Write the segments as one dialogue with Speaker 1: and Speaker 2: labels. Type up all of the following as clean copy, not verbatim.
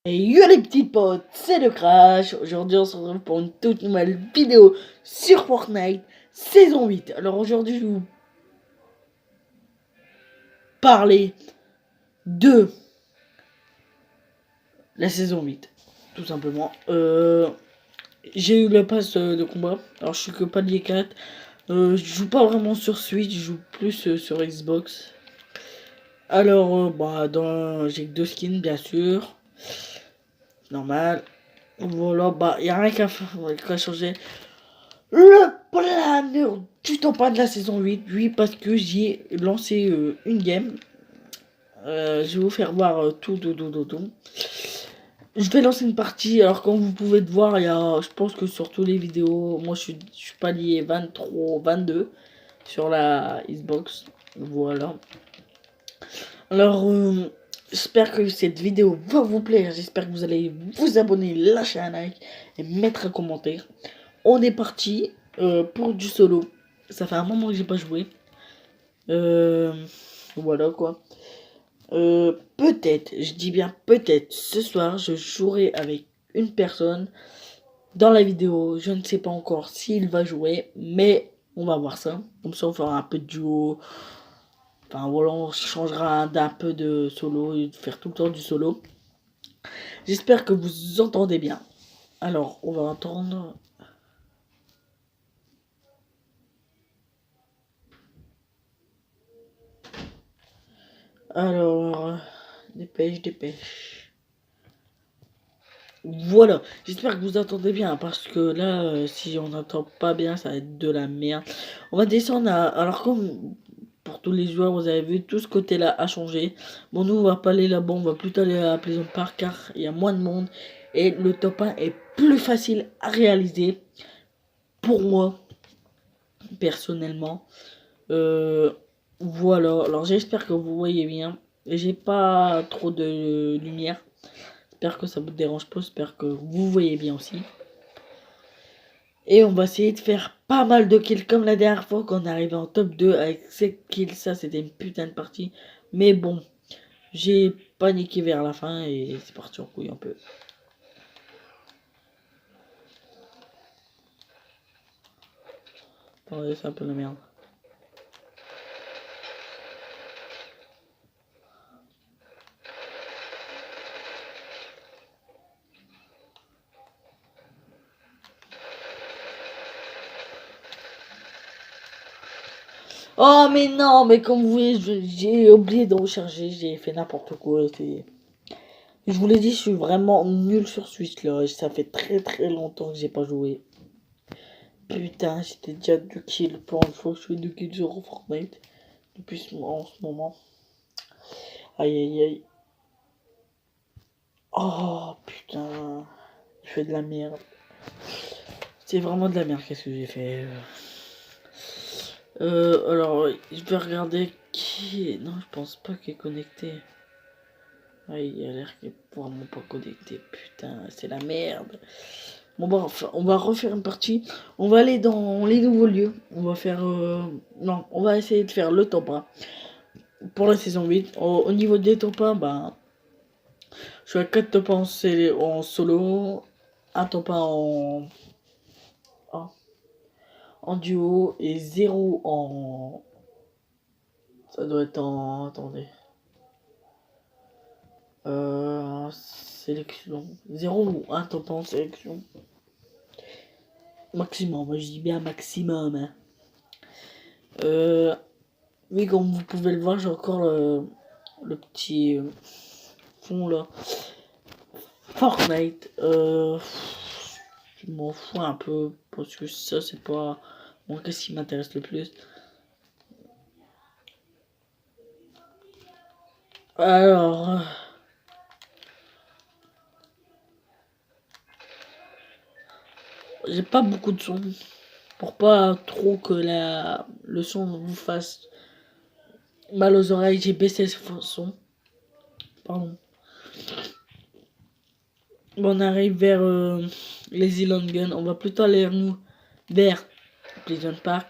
Speaker 1: Et yo les petits potes, c'est le Crash. Aujourd'hui on se retrouve pour une toute nouvelle vidéo sur Fortnite saison 8. Alors aujourd'hui je vais vous parler de la saison 8. Tout simplement. J'ai eu le pass de combat. Alors je suis que palier 4. Je joue pas vraiment sur Switch, je joue plus sur Xbox. Alors j'ai deux skins bien sûr. Normal. Voilà, y a rien qu'à changer. Le planeur du top 1 de la saison 8, oui, parce que j'ai lancé une game. Je vais vous faire voir tout. Je vais lancer une partie, alors comme vous pouvez le voir, je pense que sur toutes les vidéos, moi je suis palier 23, 22 sur la Xbox. Voilà. Alors, j'espère que cette vidéo va vous plaire. J'espère que vous allez vous abonner, lâcher un like et mettre un commentaire. On est parti pour du solo. Ça fait un moment que j'ai pas joué. Voilà quoi. Peut-être, je dis bien peut-être, ce soir je jouerai avec une personne dans la vidéo. Je ne sais pas encore s'il va jouer, mais on va voir ça. Comme ça on fera un peu de duo. Enfin voilà, on changera d'un peu de solo et de faire tout le temps du solo. J'espère que vous entendez bien. Alors, on va entendre. Alors, dépêche. Voilà, j'espère que vous entendez bien, parce que là, si on n'entend pas bien, ça va être de la merde. On va descendre à... Alors comme pour tous les joueurs, vous avez vu, tout ce côté-là a changé. Bon, nous, on va pas aller là-bas, on va plutôt aller à Pleasant Park, car il y a moins de monde. Et le top 1 est plus facile à réaliser, pour moi, personnellement. Voilà, alors j'espère que vous voyez bien. J'ai pas trop de lumière. J'espère que ça vous dérange pas, j'espère que vous voyez bien aussi. Et on va essayer de faire pas mal de kills comme la dernière fois qu'on est arrivé en top 2 avec 7 kills. Ça c'était une putain de partie. Mais bon, j'ai paniqué vers la fin et c'est parti en couille un peu. Attendez, c'est un peu la merde. Oh mais non, mais comme vous voyez, j'ai oublié de recharger, j'ai fait n'importe quoi. Je vous l'ai dit, je suis vraiment nul sur Switch là. Ça fait très longtemps que j'ai pas joué. Putain, j'étais déjà 2 kills pour une fois que je fais 2 kills sur Fortnite. Depuis en ce moment. Aïe. Oh putain. Je fais de la merde. C'est vraiment de la merde, qu'est-ce que j'ai fait. Alors, je vais regarder qui... Non, je pense pas qu'il est connecté. Ah, il a l'air qu'il est vraiment pas connecté. Putain, c'est la merde. Bon, bah, enfin, on va refaire une partie. On va aller dans les nouveaux lieux. On va faire... Non, on va essayer de faire le top 1 pour la saison 8. Au niveau des top 1, bah... Je suis à 4 top 1 en solo. Un top 1 en duo. Et 0 en... Ça doit être en... Attendez. Sélection. 0 ou 1 top 1 en sélection. Maximum, moi je dis bien maximum. Hein. Oui, comme vous pouvez le voir, j'ai encore le petit fond là. Fortnite. Je m'en fous un peu parce que ça, c'est pas moi qu'est-ce qui m'intéresse le plus. Alors. J'ai pas beaucoup de son. Pour pas trop que le son vous fasse mal aux oreilles, j'ai baissé le son. Pardon. Bon, on arrive vers les Island Gun. On va plutôt aller vers Pleasant Park.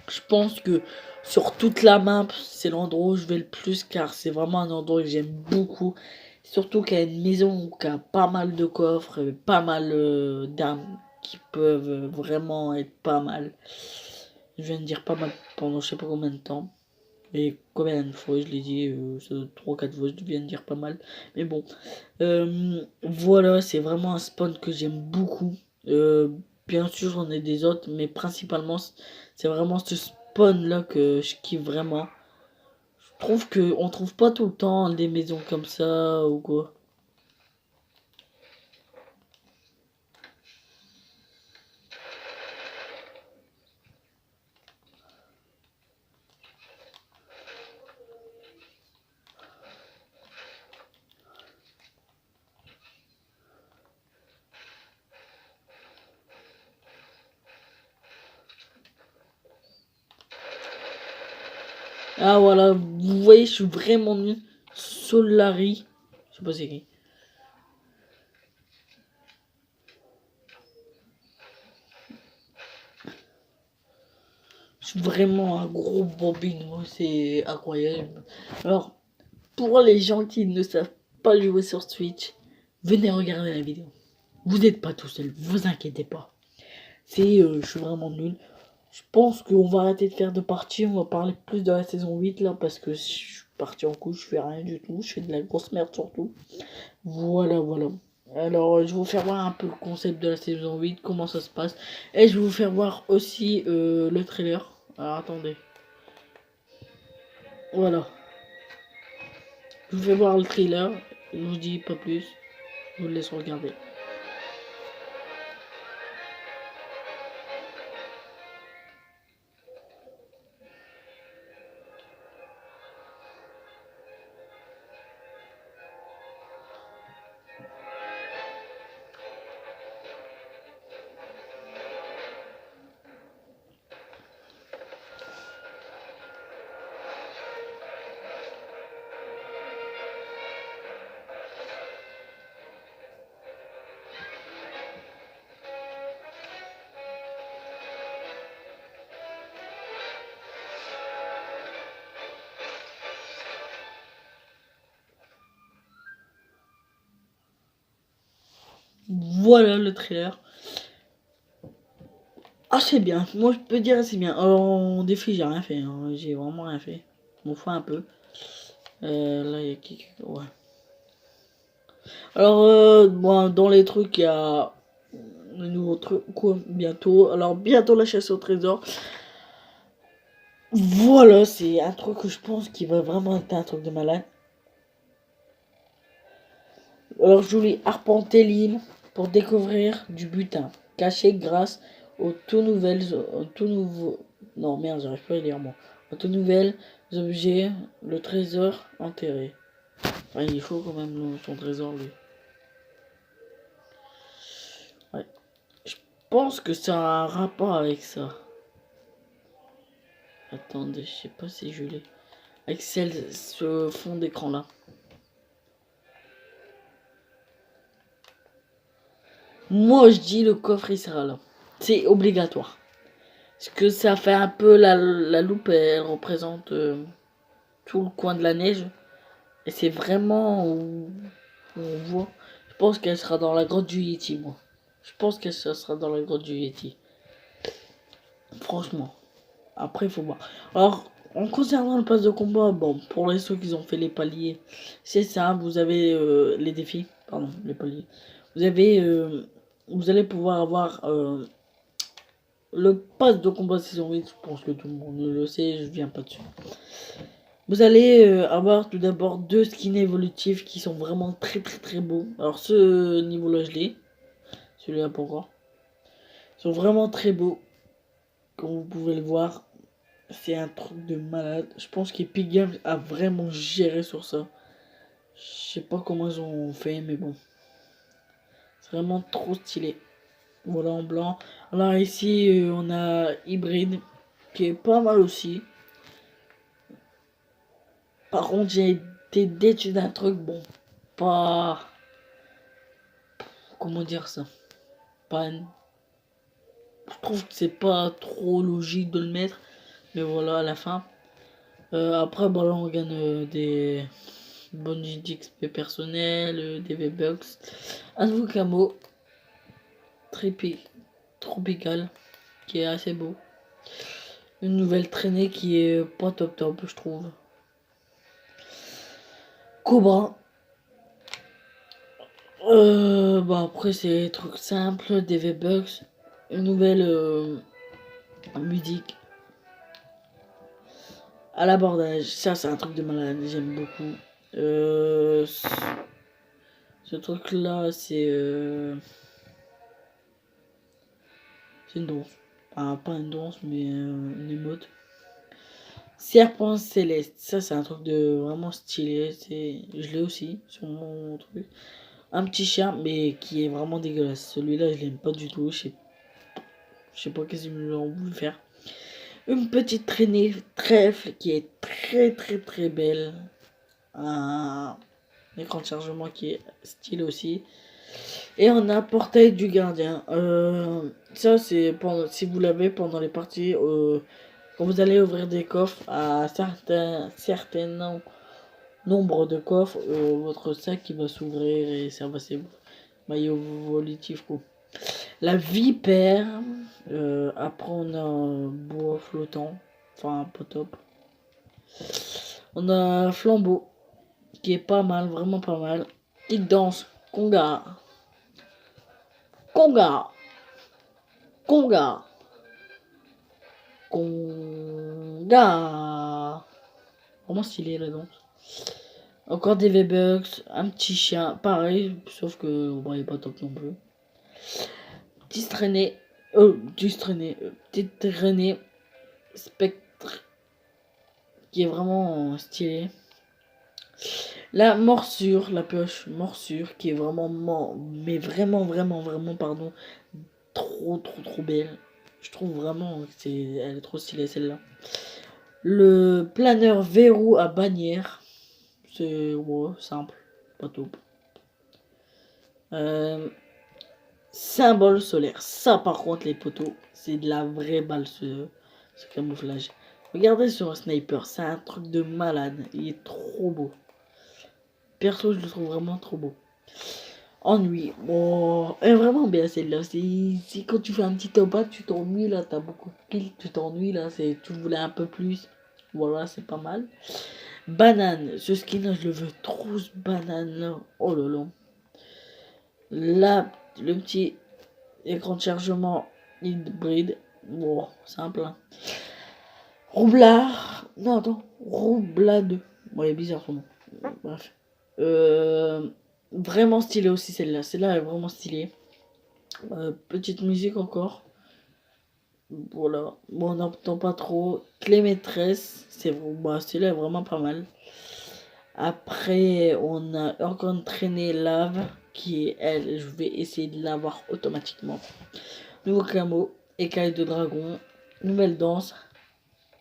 Speaker 1: Je pense que sur toute la map, c'est l'endroit où je vais le plus car c'est vraiment un endroit que j'aime beaucoup. Surtout qu'il y a une maison qui a pas mal de coffres, et pas mal d'armes qui peuvent vraiment être pas mal. Je viens de dire pas mal pendant je sais pas combien de temps. Et combien de fois je l'ai dit, 3-4 fois je viens de dire pas mal. Mais bon, voilà, c'est vraiment un spawn que j'aime beaucoup. Bien sûr, j'en ai des autres, mais principalement, c'est vraiment ce spawn là que je kiffe vraiment. Je trouve que on trouve pas tout le temps des maisons comme ça ou quoi. Ah voilà, vous voyez, je suis vraiment nul. Solari, je sais pas c'est qui. Je suis vraiment un gros bobino, c'est incroyable. Alors, pour les gens qui ne savent pas jouer sur Switch, venez regarder la vidéo. Vous n'êtes pas tout seul, vous inquiétez pas. Je suis vraiment nul. Je pense qu'on va arrêter de faire de parties, on va parler plus de la saison 8 là, parce que je suis parti en couche, je fais rien du tout, je fais de la grosse merde surtout. Voilà, voilà. Alors, je vais vous faire voir un peu le concept de la saison 8, comment ça se passe. Et je vais vous faire voir aussi le trailer. Alors, attendez. Voilà. Je vous fais voir le trailer. Je vous dis pas plus. Je vous laisse regarder. Voilà le trailer. Ah, c'est bien. Moi, je peux dire c'est bien. Alors, en défi, j'ai rien fait. Hein. J'ai vraiment rien fait. Je m'en fous un peu. Là, il y a qui. Ouais. Alors, bon, dans les trucs, il y a un nouveau truc. Quoi, bientôt. Alors, bientôt la chasse au trésor. Voilà, c'est un truc que je pense qui va vraiment être un truc de malade. Alors, je voulais arpenter l'île pour découvrir du butin caché grâce aux tout nouvelles, aux tout nouveaux, non merde, j'arrive pas à lire moi, aux tout nouvelles objets, le trésor enterré. Enfin, il est chaud quand même son trésor lui. Ouais, je pense que ça a un rapport avec ça. Attendez, je sais pas si je l'ai. Avec ce fond d'écran là. Moi, je dis le coffre il sera là. C'est obligatoire. Parce que ça fait un peu la loupe, elle représente tout le coin de la neige. Et c'est vraiment où on voit. Je pense qu'elle sera dans la grotte du Yeti, moi. Je pense qu'elle sera dans la grotte du Yeti. Franchement. Après, il faut voir. Alors, en concernant le pass de combat, bon, pour les ceux qui ont fait les paliers, c'est ça. Vous avez les défis. Pardon, les paliers. Vous avez. Vous allez pouvoir avoir le pass de combat saison 8. Je pense que tout le monde le sait. Je viens pas dessus. Vous allez avoir tout d'abord deux skins évolutifs qui sont vraiment très beaux. Alors ce niveau-là je l'ai. Celui-là pas encore. Ils sont vraiment très beaux. Comme vous pouvez le voir. C'est un truc de malade. Je pense qu'Epic Games a vraiment géré sur ça. Je sais pas comment ils ont fait mais bon. C'est vraiment trop stylé. Voilà en blanc. Alors ici on a Hybride. Qui est pas mal aussi. Par contre j'ai été déçu d'un truc. Bon. Pas... Comment dire ça, pas, je trouve que c'est pas trop logique de le mettre, mais voilà à la fin. Après, bah là on gagne bonus d'XP personnel, des V-Bucks, un nouveau camo, tropical, qui est assez beau. Une nouvelle traînée qui est pas top, je trouve. Cobra. Bah après c'est des trucs simples, des V-Bucks, une nouvelle musique à l'abordage. Ça c'est un truc de malade, j'aime beaucoup. Ce truc là c'est une danse. Ah, pas une danse mais une emote. Serpent céleste, ça c'est un truc de vraiment stylé. Je l'ai aussi sur mon truc. Un petit chien mais qui est vraiment dégueulasse. Celui-là je l'aime pas du tout. Je sais pas qu'est-ce qu'ils ont voulu faire. Une petite traînée trèfle qui est très belle. Un écran de chargement qui est stylé aussi. Et on a portail du gardien. Ça c'est si vous l'avez pendant les parties. Quand vous allez ouvrir des coffres à certains nombre de coffres, votre sac qui va s'ouvrir et ça va s'émailler volitif quoi. La vipère, après on a un bois flottant, enfin pas top. On a flambeau, qui est pas mal, vraiment pas mal. Il danse, conga, conga, conga, conga. Vraiment stylé la danse. Encore des V-Bucks, un petit chien, pareil, sauf que bon, il est pas top non plus. Petite traînée, petite traînée spectre qui est vraiment stylé. La morsure, la pioche morsure qui est vraiment mais vraiment pardon, trop belle. Je trouve vraiment que elle est trop stylée celle-là. Le planeur verrou à bannière, c'est simple, pas top. Symbole solaire, ça par contre les poteaux, c'est de la vraie balle ce camouflage. Regardez sur un sniper, c'est un truc de malade, il est trop beau. Perso, je le trouve vraiment trop beau. Ennui, bon, elle est vraiment bien celle-là. Si quand tu fais un petit top 1, tu t'ennuies là, t'as beaucoup de kills, tu t'ennuies là, tu voulais un peu plus. Voilà, c'est pas mal. Banane, ce skin là, je le veux trop ce banane là. Oh là là. Là, le petit écran de chargement hybride. Bon, simple. Hein. Roublard. Non, attends. Roublade. Bon, il est bizarre son nom. Bref. Vraiment stylé aussi celle-là. Celle-là est vraiment stylée. Petite musique encore. Voilà. Bon, on n'entend pas trop. Clé maîtresse. Celle-là est vraiment pas mal. Après, on a encore une traînée lave. Qui est elle. Je vais essayer de l'avoir automatiquement. Nouveau camo. Écaille de dragon. Nouvelle danse.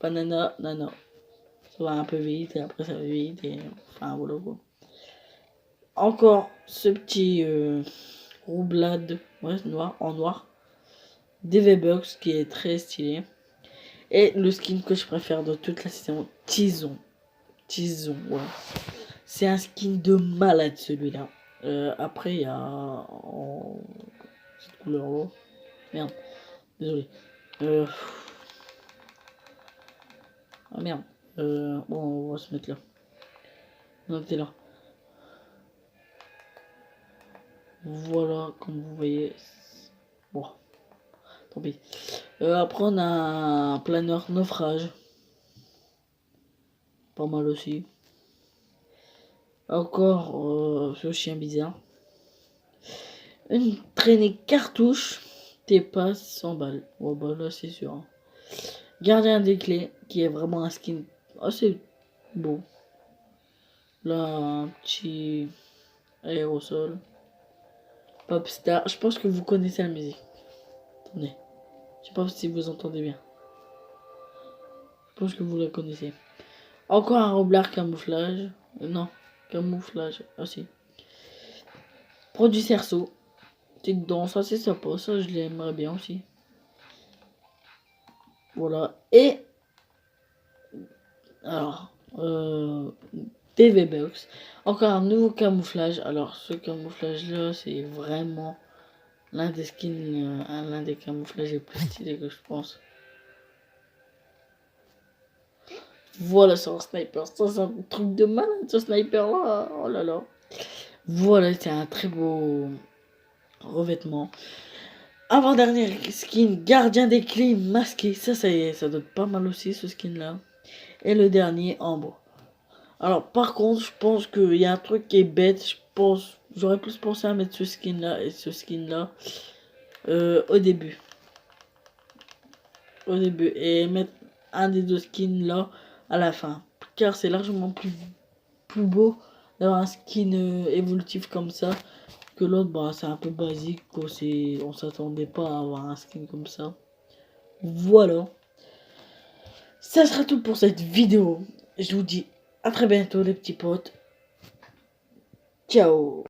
Speaker 1: Banana. Nana. Ça va un peu vite. Et après, ça va vite. Et enfin, voilà quoi. Encore ce petit roublade, ouais, noir, en noir. Des V-Bucks qui est très stylé. Et le skin que je préfère de toute la saison, Tison. Tison, ouais. C'est un skin de malade celui-là. Après, il y a cette couleur-là. Merde, désolé. Ah merde. Bon, on va se mettre là. Non, t'es là. Voilà, comme vous voyez. Bon, tant pis. Après, on a un planeur naufrage. Pas mal aussi. Encore ce chien bizarre. Une traînée cartouche. T'es pas 100 balles. Bon, bah là, c'est sûr. Hein. Gardien des clés, qui est vraiment un skin assez beau. Là, un petit aérosol. Popstar. Je pense que vous connaissez la musique. Attendez. Je sais pas si vous entendez bien. Je pense que vous la connaissez. Encore un roublard camouflage. Non, camouflage. Ah si. Produit cerceau. Petite danse, ça c'est sympa. Ça, je l'aimerais bien aussi. Voilà. Et. Alors. PV Box. Encore un nouveau camouflage. Alors ce camouflage là c'est vraiment l'un des skins, l'un des camouflages les plus stylés que je pense. Voilà sur un sniper. Ça c'est un truc de malade ce sniper là. Oh là là. Voilà, c'est un très beau revêtement. Avant-dernier skin, gardien des clés masqué. Ça y est, ça donne pas mal aussi ce skin là. Et le dernier, ambre. Alors par contre, je pense qu'il y a un truc qui est bête. J'aurais plus pensé à mettre ce skin là et ce skin là au début. Et mettre un des deux skins là à la fin. Car c'est largement plus beau d'avoir un skin évolutif comme ça que l'autre. Bah c'est un peu basique quoi. On s'attendait pas à avoir un skin comme ça. Voilà. Ça sera tout pour cette vidéo. Je vous dis à très bientôt les petits potes. Ciao.